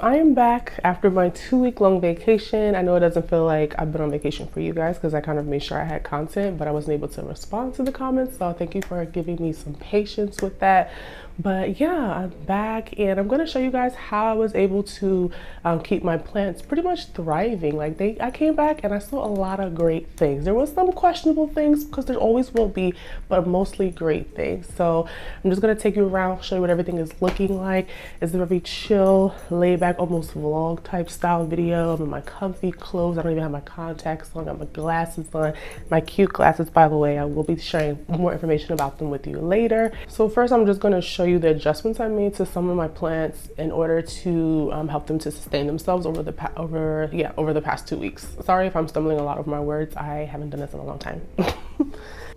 I am back after my 2-week long vacation. I know it doesn't feel like I've been on vacation for you guys because I kind of made sure I had content, but I wasn't able to respond to the comments. So thank you for giving me some patience with that. But yeah, I'm back and I'm going to show you guys how I was able to keep my plants pretty much thriving. Like I came back and I saw a lot of great things. There was some questionable things because there always will be, but mostly great things. So I'm just going to take you around, show you what everything is looking like. It's a very chill, laid back, almost vlog type style video. I'm in my comfy clothes. I don't even have my contacts on. I got my glasses on, my cute glasses, by the way. I will be sharing more information about them with you later. So first I'm just going to show you the adjustments I made to some of my plants in order to help them to sustain themselves over the past 2 weeks. Sorry if I'm stumbling a lot over my words. I haven't done this in a long time.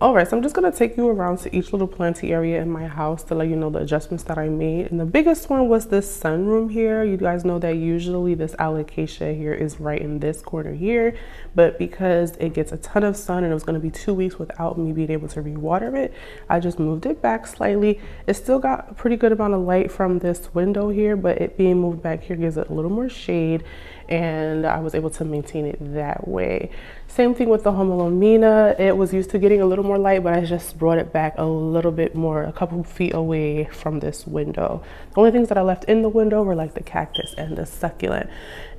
All right, so I'm just gonna take you around to each little planty area in my house to let you know the adjustments that I made. And the biggest one was this sunroom here. You guys know that usually this alocasia here is right in this corner here, but because it gets a ton of sun and it was gonna be 2 weeks without me being able to rewater it, I just moved it back slightly. It still got a pretty good amount of light from this window here, but it being moved back here gives it a little more shade, and I was able to maintain it that way. Same thing with the Mulhouland. It was used to getting a little more light, but I just brought it back a little bit more, a couple feet away from this window. The only things that I left in the window were like the cactus and the succulent.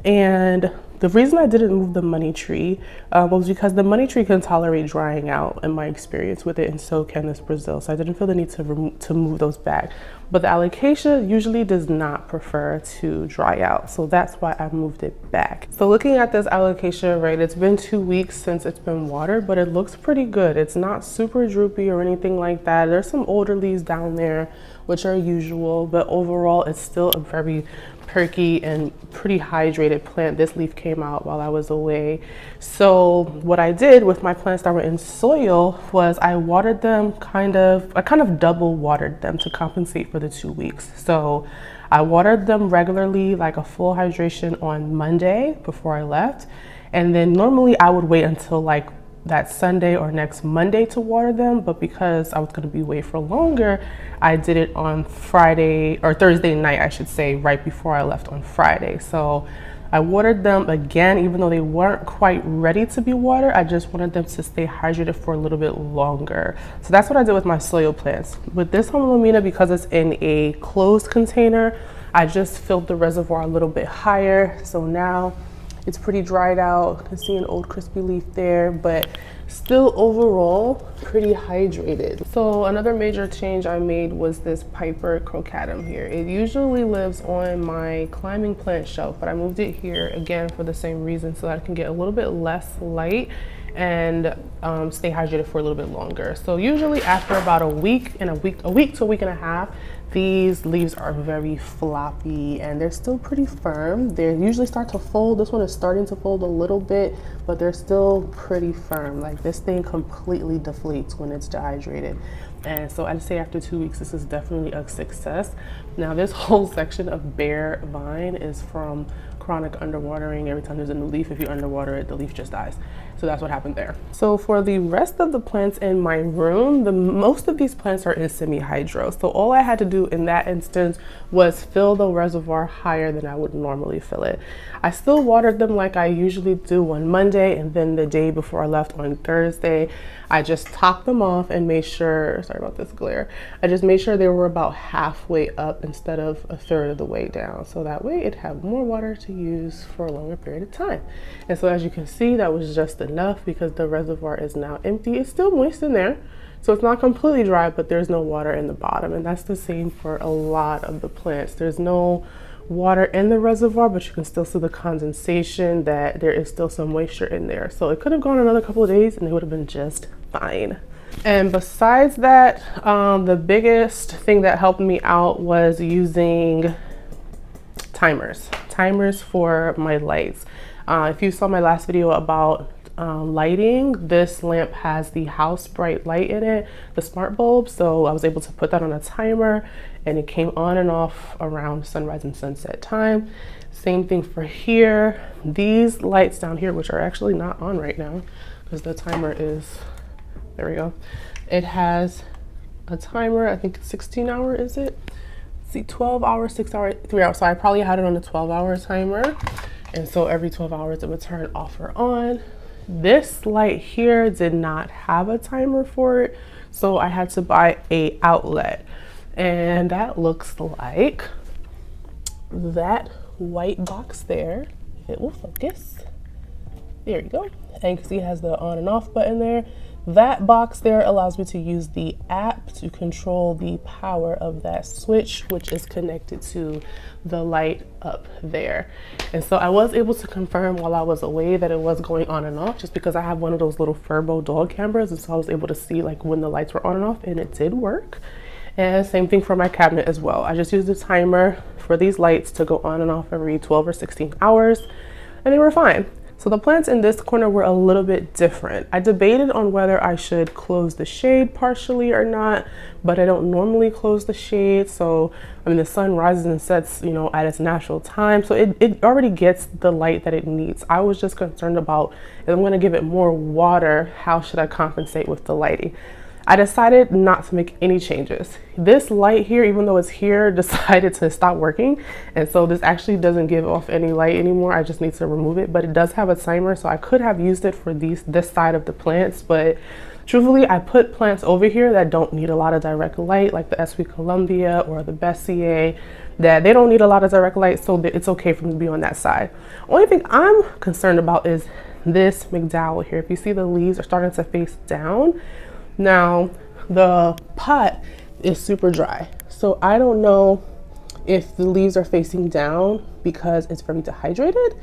And the reason I didn't move the money tree was because the money tree can tolerate drying out in my experience with it, and so can this Brazil. So I didn't feel the need to move those back. But the alocasia usually does not prefer to dry out. So that's why I moved it back. So looking at this alocasia, right, it's been 2 weeks since it's been watered, but it looks pretty good. It's not super droopy or anything like that. There's some older leaves down there, which are usual, but overall it's still a very perky and pretty hydrated plant. This leaf came out while I was away. So what I did with my plants that were in soil was I watered them I kind of double watered them to compensate for the 2 weeks. So I watered them regularly, like a full hydration on Monday before I left. And then normally I would wait until like that Sunday or next Monday to water them, but because I was going to be away for longer, I did it on Friday or Thursday night, I should say, right before I left on Friday. So I watered them again, even though they weren't quite ready to be watered. I just wanted them to stay hydrated for a little bit longer. So that's what I did with my soil plants. With this Mulhouland, because it's in a closed container, I just filled the reservoir a little bit higher. So now it's pretty dried out. You can see an old crispy leaf there, but still overall pretty hydrated. So another major change I made was this Piper crocatum here. It usually lives on my climbing plant shelf, but I moved it here again for the same reason, so that I can get a little bit less light and stay hydrated for a little bit longer. So usually after about a week to a week and a half, these leaves are very floppy and they're still pretty firm. They usually start to fold. This one is starting to fold a little bit, but they're still pretty firm. Like this thing completely deflates when it's dehydrated. And so I'd say after 2 weeks, this is definitely a success. Now this whole section of bare vine is from chronic underwatering. Every time there's a new leaf, if you underwater it, the leaf just dies. So that's what happened there. So for the rest of the plants in my room, most of these plants are in semi-hydro. So all I had to do in that instance was fill the reservoir higher than I would normally fill it. I still watered them like I usually do on Monday, and then the day before I left on Thursday, I just topped them off and made sure, sorry about this glare, I just made sure they were about halfway up instead of a third of the way down. So that way it'd have more water to use for a longer period of time. And so as you can see, that was just enough because the reservoir is now empty. It's still moist in there, so it's not completely dry, but there's no water in the bottom. And that's the same for a lot of the plants. There's no water in the reservoir, but you can still see the condensation, that there is still some moisture in there. So it could have gone another couple of days and they would have been just fine. And besides that, the biggest thing that helped me out was using timers for my lights. If you saw my last video about lighting, this lamp has the house bright light in it, the smart bulb, so I was able to put that on a timer and it came on and off around sunrise and sunset time. Same thing for here. These lights down here, which are actually not on right now because the timer is, there we go, it has a timer, I think 16 hour is it? see, 12 hours, 6 hours, 3 hours. So I probably had it on a 12-hour timer. And so every 12 hours it would turn off or on. This light here did not have a timer for it. So I had to buy a outlet. And that looks like that white box there. It will focus. There you go. And you can see it has the on and off button there. That box there allows me to use the app to control the power of that switch, which is connected to the light up there. And so I was able to confirm while I was away that it was going on and off, just because I have one of those little Furbo dog cameras, and so I was able to see like when the lights were on and off, and it did work. And same thing for my cabinet as well. I just used the timer for these lights to go on and off every 12 or 16 hours, and they were fine. So the plants in this corner were a little bit different. I debated on whether I should close the shade partially or not, but I don't normally close the shade. So, I mean, the sun rises and sets, you know, at its natural time. So it already gets the light that it needs. I was just concerned about, if I'm gonna give it more water, how should I compensate with the lighting? I decided not to make any changes. This light here, even though it's here, decided to stop working. And so this actually doesn't give off any light anymore. I just need to remove it, but it does have a timer. So I could have used it for this side of the plants, but truthfully, I put plants over here that don't need a lot of direct light, like the Sweet Columbia or the Bessier, that they don't need a lot of direct light. So it's okay for me to be on that side. Only thing I'm concerned about is this McDowell here. If you see, the leaves are starting to face down. Now, the pot is super dry, so I don't know if the leaves are facing down because it's very dehydrated,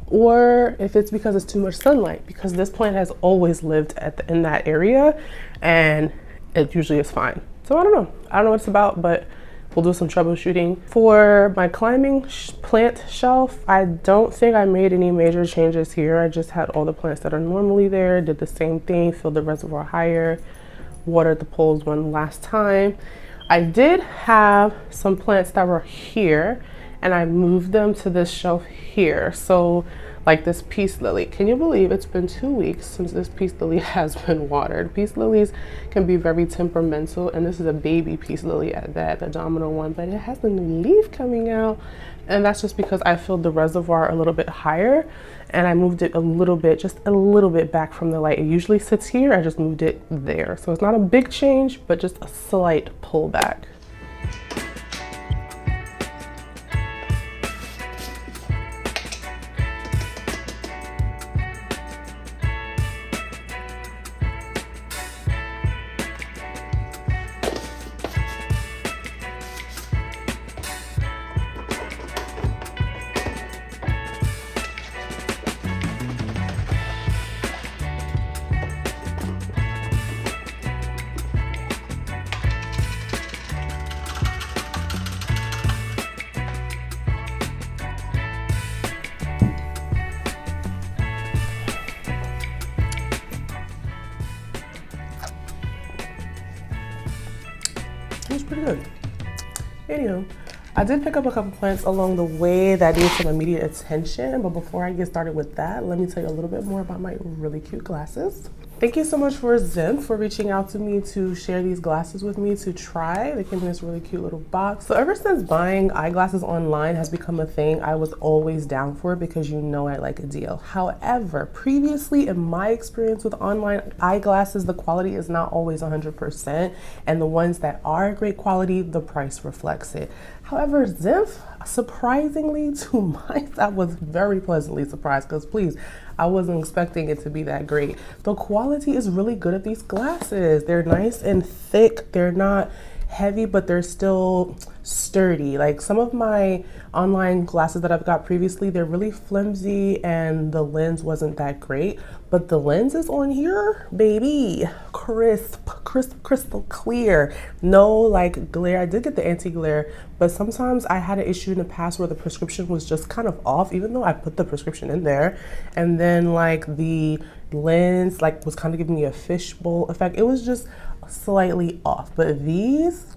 or if it's because it's too much sunlight, because this plant has always lived in that area, and it usually is fine. So I don't know what it's about, but we'll do some troubleshooting. For my climbing plant shelf, I don't think I made any major changes here. I just had all the plants that are normally there, did the same thing, filled the reservoir higher, watered the poles one last time. I did have some plants that were here, and I moved them to this shelf here. So like this peace lily, can you believe it's been 2 weeks since this peace lily has been watered? Peace lilies can be very temperamental, and this is a baby peace lily at that, the domino one, but it has a new leaf coming out, and that's just because I filled the reservoir a little bit higher, and I moved it a little bit, just a little bit back from the light. It usually sits here, I just moved it there. So it's not a big change, but just a slight pullback. It's pretty good. Anywho, I did pick up a couple plants along the way that need some immediate attention, but before I get started with that, let me tell you a little bit more about my really cute glasses. Thank you so much for ZINFF for reaching out to me to share these glasses with me to try. They came in this really cute little box. So ever since buying eyeglasses online has become a thing, I was always down for it because you know I like a deal. However, previously in my experience with online eyeglasses, the quality is not always 100%, and the ones that are great quality, the price reflects it. However, ZINFF, surprisingly to my, I was very pleasantly surprised, because please, I wasn't expecting it to be that great. The quality is really good of these glasses. They're nice and thick. They're not heavy, but they're still sturdy. Like some of my online glasses that I've got previously, they're really flimsy and the lens wasn't that great, but the lenses on here, baby, crisp, crystal clear. No like glare. I did get the anti-glare, but sometimes I had an issue in the past where the prescription was just kind of off, even though I put the prescription in there, and then like the lens like was kind of giving me a fishbowl effect. It was just slightly off, but these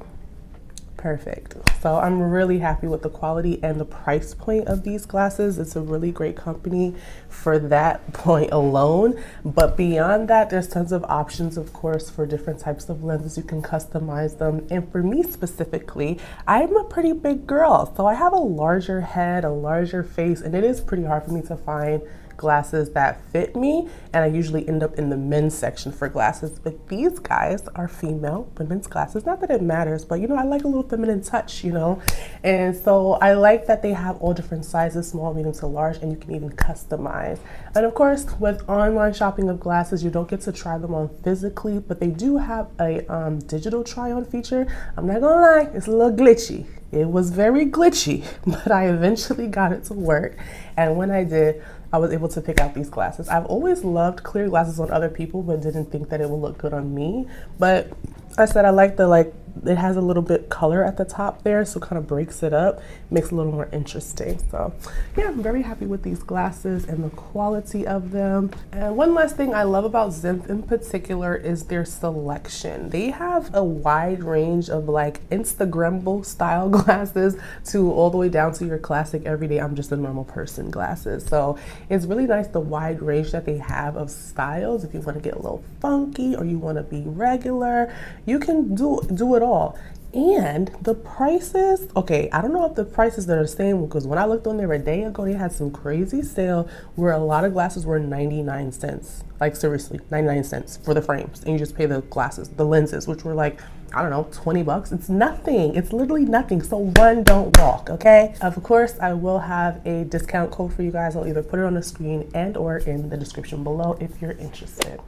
Perfect. So I'm really happy with the quality and the price point of these glasses. It's a really great company for that point alone. But beyond that, there's tons of options, of course, for different types of lenses. You can customize them. And for me specifically, I'm a pretty big girl. So I have a larger head, a larger face, and it is pretty hard for me to find glasses that fit me, and I usually end up in the men's section for glasses, but these guys are female women's glasses. Not that it matters, but you know, I like a little feminine touch, you know, and so I like that they have all different sizes, small, medium to large, and you can even customize. And of course, with online shopping of glasses, you don't get to try them on physically, but they do have a digital try-on feature. I'm not gonna lie, it's a little glitchy. It was very glitchy, but I eventually got it to work, and when I did, I was able to pick out these glasses. I've always loved clear glasses on other people, but didn't think that it would look good on me. But I said I like the, it has a little bit color at the top there, so kind of breaks it up, makes it a little more interesting. So yeah, I'm very happy with these glasses and the quality of them. And one last thing I love about ZINFF in particular is their selection. They have a wide range of like Instagrambo style glasses to all the way down to your classic everyday I'm just a normal person glasses. So it's really nice the wide range that they have of styles. If you want to get a little funky or you want to be regular, you can do it all. And the prices, okay, I don't know if the prices that are the same, because when I looked on there a day ago, they had some crazy sale where a lot of glasses were 99 cents. Like seriously, 99 cents for the frames. And you just pay the glasses, the lenses, which were like, I don't know, 20 bucks. It's nothing. It's literally nothing. So run, don't walk, okay? Of course, I will have a discount code for you guys. I'll either put it on the screen and or in the description below if you're interested.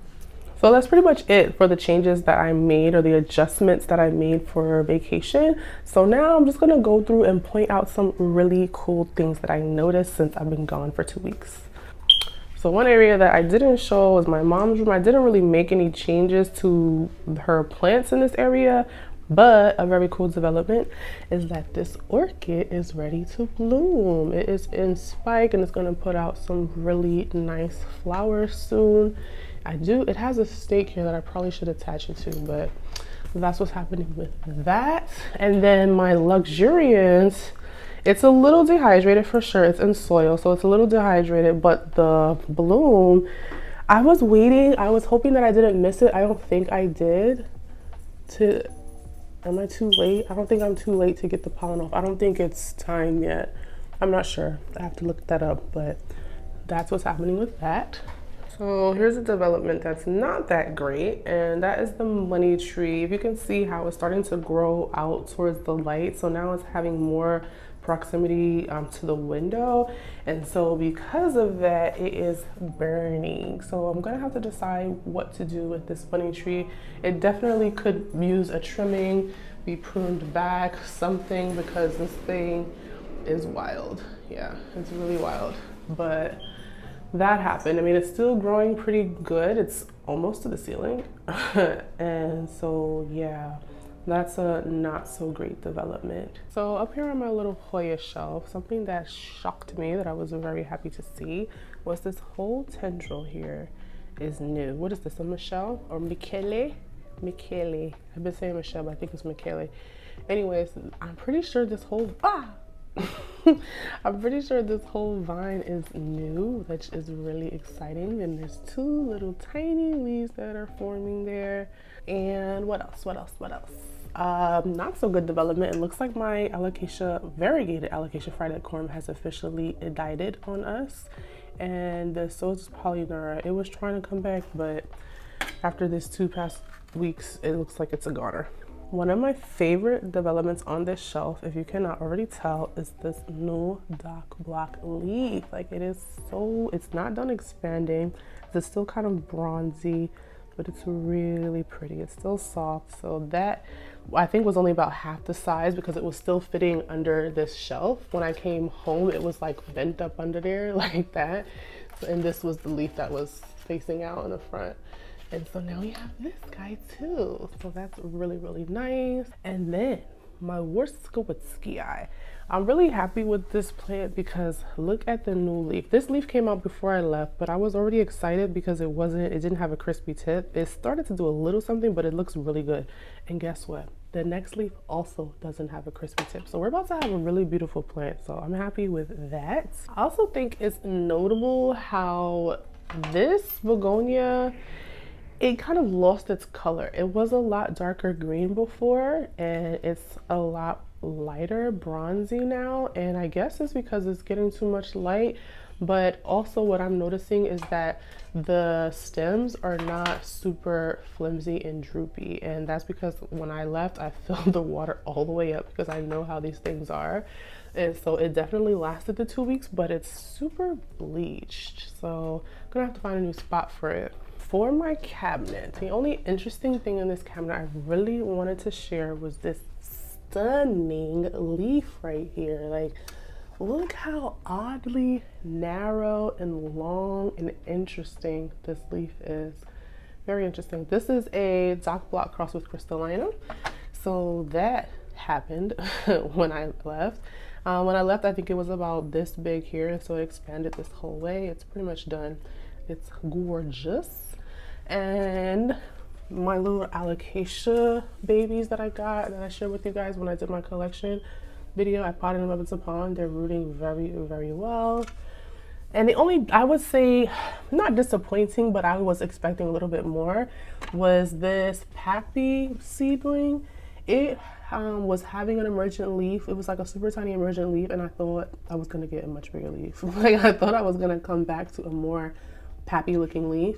So that's pretty much it for the changes that I made, or the adjustments that I made for vacation. So now I'm just gonna go through and point out some really cool things that I noticed since I've been gone for 2 weeks. So one area that I didn't show was my mom's room. I didn't really make any changes to her plants in this area, but a very cool development is that this orchid is ready to bloom. It is in spike and it's gonna put out some really nice flowers soon. It has a stake here that I probably should attach it to, but that's what's happening with that. And then my luxuriance, it's a little dehydrated for sure. It's in soil, so it's a little dehydrated, but the bloom, I was waiting. I was hoping that I didn't miss it. I don't think I did. Am I too late? I don't think I'm too late to get the pollen off. I don't think it's time yet. I'm not sure. I have to look that up, but that's what's happening with that. So here's a development that's not that great, and that is the money tree. If you can see how it's starting to grow out towards the light, so now it's having more proximity to the window, and so because of that it is burning. So I'm gonna have to decide what to do with this money tree. It definitely could use a trimming, be pruned back, something, because this thing is wild. Yeah, it's really wild, but that happened. I mean, it's still growing pretty good. It's almost to the ceiling. And so, yeah, that's a not so great development. So up here on my little Hoya shelf, something that shocked me that I was very happy to see was this whole tendril here is new. What is this, a Michelle or Michele? Michele. I've been saying Michelle, but I think it's Michele. Anyways, I'm pretty sure this whole, I'm pretty sure this whole vine is new, which is really exciting. And there's 2 little tiny leaves that are forming there. And what else? Not so good development. It looks like my variegated alocasia fridecorn has officially indicted on us. And so is polynura. It was trying to come back, but after this 2 past weeks, it looks like it's a goner. One of my favorite developments on this shelf, if you cannot already tell, is this new dark black leaf. Like it's not done expanding. It's still kind of bronzy, but it's really pretty. It's still soft. So that I think was only about half the size because it was still fitting under this shelf. When I came home, it was like bent up under there like that. And this was the leaf that was facing out in the front. And so now we have this guy too. So that's really, really nice. And then my Warskowitski. I'm really happy with this plant because look at the new leaf. This leaf came out before I left, but I was already excited because it didn't have a crispy tip. It started to do a little something, but it looks really good. And guess what? the next leaf also doesn't have a crispy tip. So we're about to have a really beautiful plant. So I'm happy with that. I also think it's notable how this begonia, it kind of lost its color. It was a lot darker green before, and it's a lot lighter bronzy now. And I guess it's because it's getting too much light. But also what I'm noticing is that the stems are not super flimsy and droopy. And that's because when I left, I filled the water all the way up because I know how these things are. And so it definitely lasted the 2 weeks, but it's super bleached. So I'm gonna have to find a new spot for it. For my cabinet, the only interesting thing in this cabinet I really wanted to share was this stunning leaf right here. Like, look how oddly narrow and long and interesting this leaf is. Very interesting. This is a dock block crossed with crystallina. So that happened when I left. When I left, I think it was about this big here. So it expanded this whole way. It's pretty much done. It's gorgeous. And my little alocasia babies that I got, that I shared with you guys when I did my collection video, I potted them up into pond. They're rooting very, very well. And the only, I would say, not disappointing, but I was expecting a little bit more, was this Pappy seedling. It was having an emergent leaf. It was like a super tiny emergent leaf, and I thought I was gonna get a much bigger leaf. Like, I thought I was gonna come back to a more Pappy looking leaf,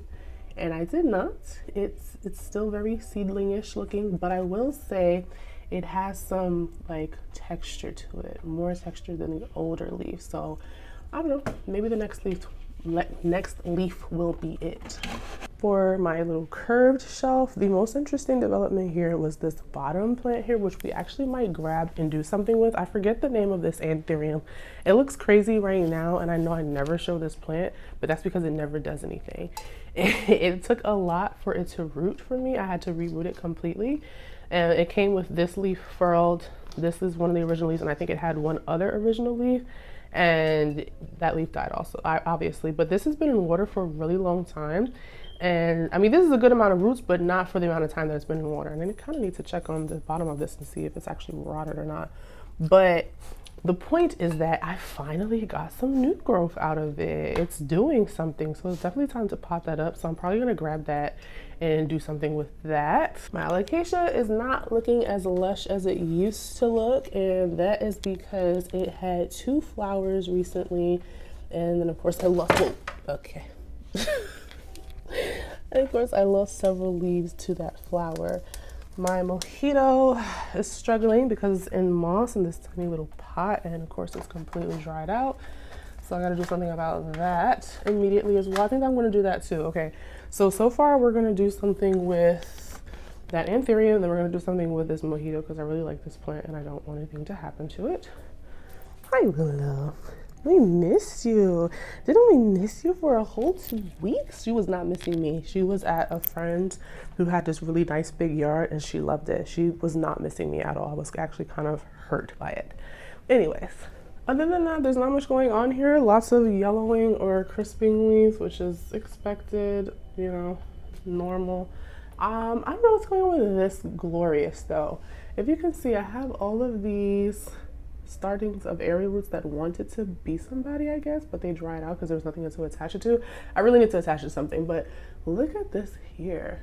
and I did not. It's still very seedling-ish looking, but I will say it has some like texture to it, more texture than the older leaf. So I don't know, maybe the next leaf will be it. For my little curved shelf, the most interesting development here was this bottom plant here, which we actually might grab and do something with. I forget the name of this anthurium. It looks crazy right now, and I know I never show this plant, but that's because it never does anything. It took a lot for it to root for me. I had to reroot it completely. And it came with this leaf furled. This is one of the original leaves, and I think it had one other original leaf, and that leaf died also, obviously. But this has been in water for a really long time. And I mean, this is a good amount of roots, but not for the amount of time that it's been in water. And then you kind of need to check on the bottom of this and see if it's actually rotted or not. But the point is that I finally got some new growth out of it. It's doing something, so it's definitely time to pot that up. So I'm probably gonna grab that and do something with that. My alocasia is not looking as lush as it used to look, and that is because it had 2 flowers recently, and then of course I lost, okay. And of course I lost several leaves to that flower. My mojito is struggling because it's in moss in this tiny little pot, and of course it's completely dried out. So I gotta do something about that immediately as well. I think I'm gonna do that too. Okay, so far we're gonna do something with that anthurium, and then we're gonna do something with this mojito because I really like this plant and I don't want anything to happen to it. Hi Willow, we missed you. Didn't we miss you for a whole 2 weeks? She was not missing me. She was at a friend who had this really nice big yard and she loved it. She was not missing me at all. I was actually kind of hurt by it. Anyways, other than that, there's not much going on here. Lots of yellowing or crisping leaves, which is expected, you know, normal. I don't know what's going on with this glorious though. If you can see, I have all of these startings of aerial roots that wanted to be somebody, I guess, but they dried out because there was nothing to attach it to. I really need to attach it to something, but look at this here.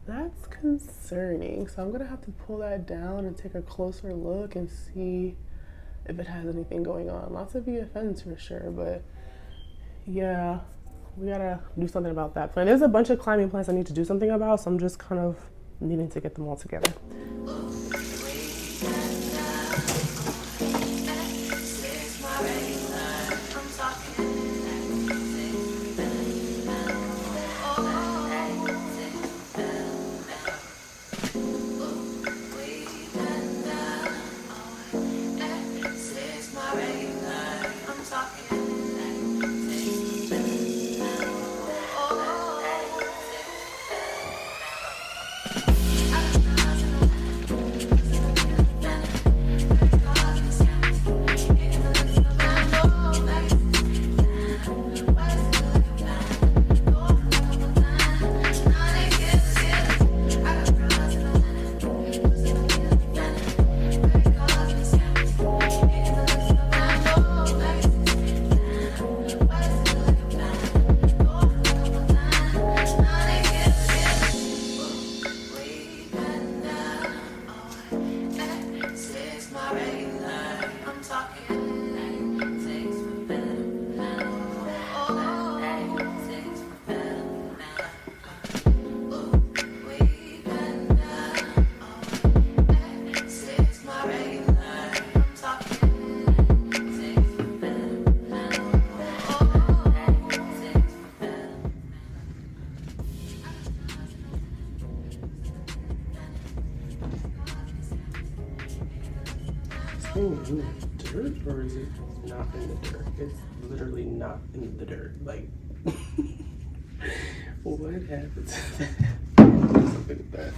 That's concerning. So I'm gonna have to pull that down and take a closer look and see if it has anything going on. Lots of EFNs for sure, but yeah, we gotta do something about that plant. There's a bunch of climbing plants I need to do something about, so I'm just kind of needing to get them all together. in the dirt, or is it not in the dirt? It's literally not in the dirt. Like, what happened to that? Look at that.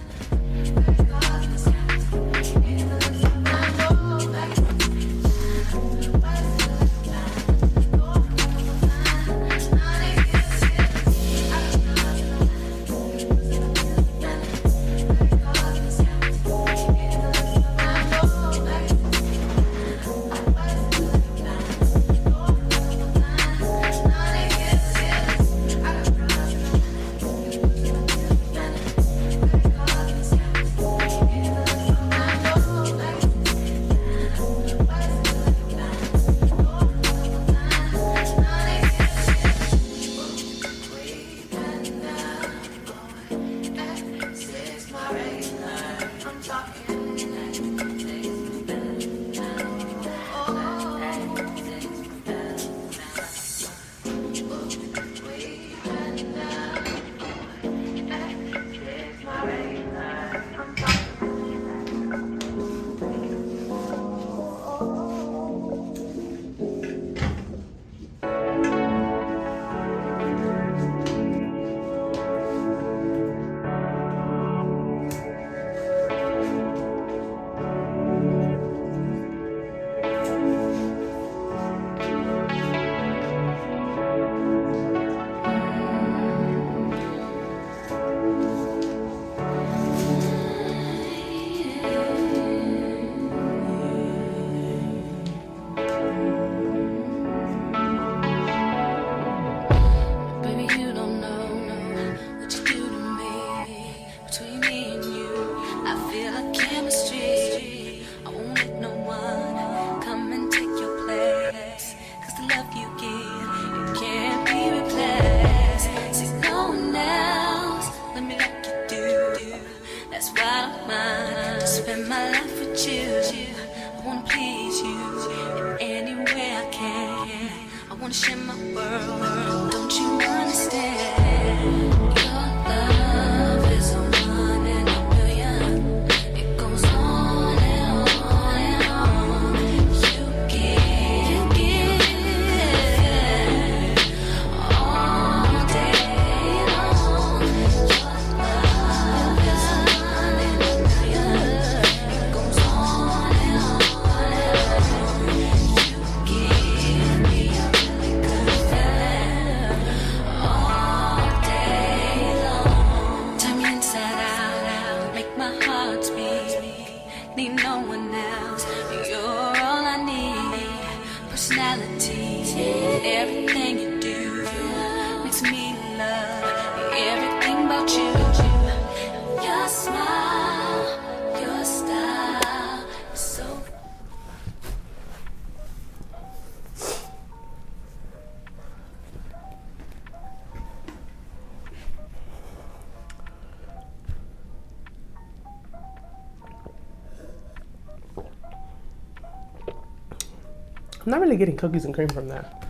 I'm not really getting cookies and cream from that.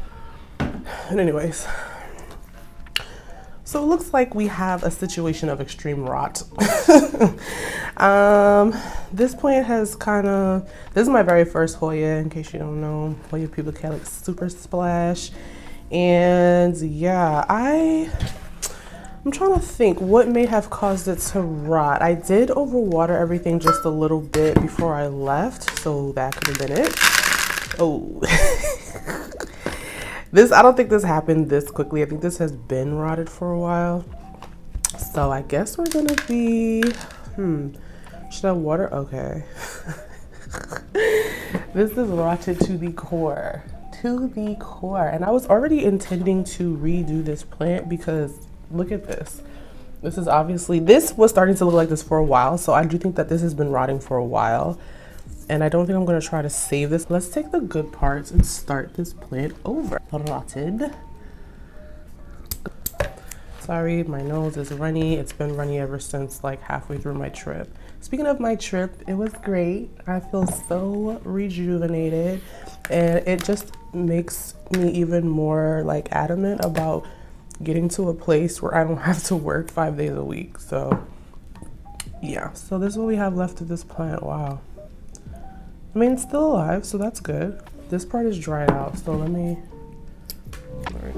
And anyways, so it looks like we have a situation of extreme rot. This plant has this is my very first Hoya, in case you don't know. Hoya pubicalyx super splash. And yeah, I'm trying to think what may have caused it to rot. I did overwater everything just a little bit before I left, so that could have been it. Oh, I don't think this happened this quickly. I think this has been rotted for a while. So I guess we're gonna be, should I water? Okay. This is rotted to the core, And I was already intending to redo this plant because look at this. This was starting to look like this for a while. So I do think that this has been rotting for a while. And I don't think I'm gonna try to save this. Let's take the good parts and start this plant over. Rotted. Sorry, my nose is runny. It's been runny ever since like halfway through my trip. Speaking of my trip, it was great. I feel so rejuvenated, and it just makes me even more like adamant about getting to a place where I don't have to work 5 days a week. So yeah, so this is what we have left of this plant. Wow. I mean, it's still alive, so that's good. This part is dried out, so let me, all right.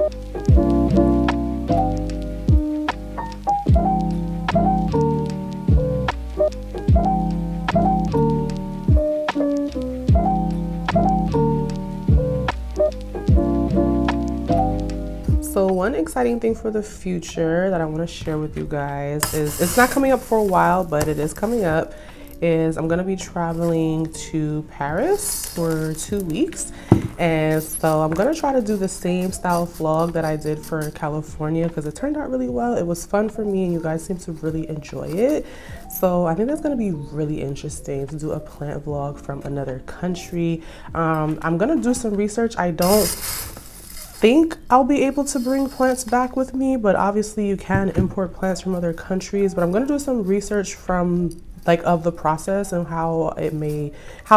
So one exciting thing for the future that I want to share with you guys is, it's not coming up for a while, but it is coming up, is I'm going to be traveling to Paris for 2 weeks. And so I'm going to try to do the same style vlog that I did for California, because it turned out really well. It was fun for me and you guys seem to really enjoy it. So I think that's going to be really interesting to do a plant vlog from another country. I'm going to do some research. I don't think I'll be able to bring plants back with me, but obviously you can import plants from other countries. But I'm going to do some research from of the process and how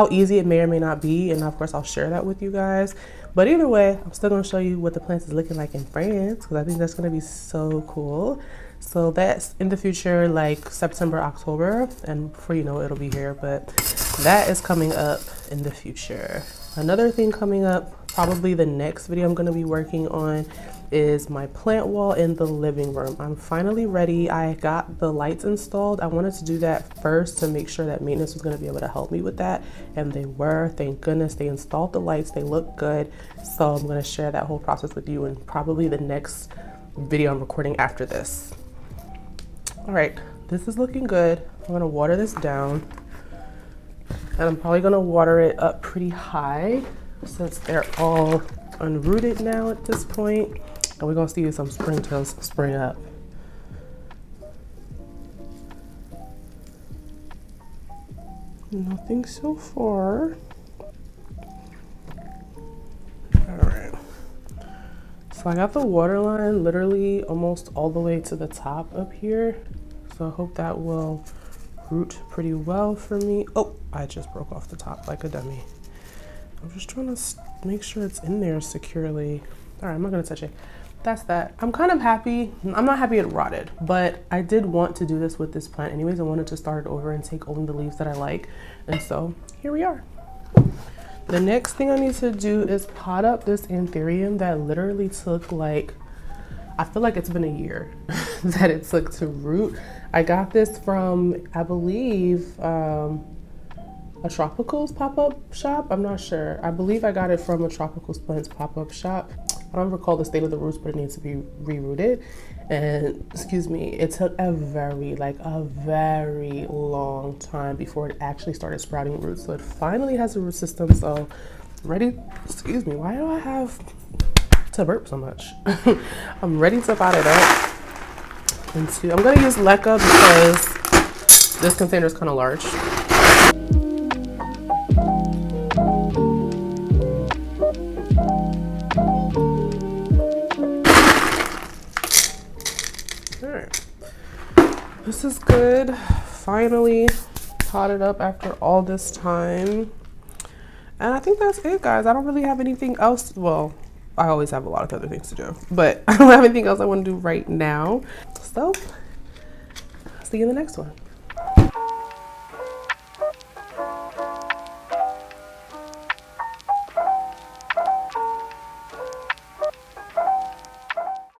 easy it may or may not be, and of course I'll share that with you guys. But either way, I'm still going to show you what the plants is looking like in France, because I think that's going to be so cool. So that's in the future, like September, October, and before you know it, it'll be here. But that is coming up in the future. Another thing coming up, probably the next video I'm going to be working on, is my plant wall in the living room. I'm finally ready. I got the lights installed. I wanted to do that first to make sure that maintenance was going to be able to help me with that, and they were. Thank goodness they installed the lights. They look good. So I'm going to share that whole process with you in probably the next video I'm recording after this. All right, this is looking good. I'm going to water this down, and I'm probably going to water it up pretty high since they're all unrooted now at this point. And we're gonna see some springtails spring up. Nothing so far. All right. So I got the water line literally almost all the way to the top up here. So I hope that will root pretty well for me. Oh, I just broke off the top like a dummy. I'm just trying to make sure it's in there securely. All right, I'm not gonna touch it. That's that. I'm kind of happy. I'm not happy it rotted, but I did want to do this with this plant anyways. I wanted to start it over and take only the leaves that I like. And so here we are. The next thing I need to do is pot up this anthurium that literally took I feel like it's been a year that it took to root. I got this from, I believe, a Tropicals pop-up shop. I'm not sure. I believe I got it from a Tropicals Plants pop-up shop. I don't recall the state of the roots, but it needs to be re-rooted. And excuse me, it took a very long time before it actually started sprouting roots. So it finally has a root system. So I'm ready. Excuse me, why do I have to burp so much? I'm ready to pot it up. I'm gonna use leca because this container is kind of large. This is good. Finally potted up after all this time. And I think that's it, guys. I don't really have anything else. Well, I always have a lot of other things to do, but I don't have anything else I want to do right now. So, see you in the next one.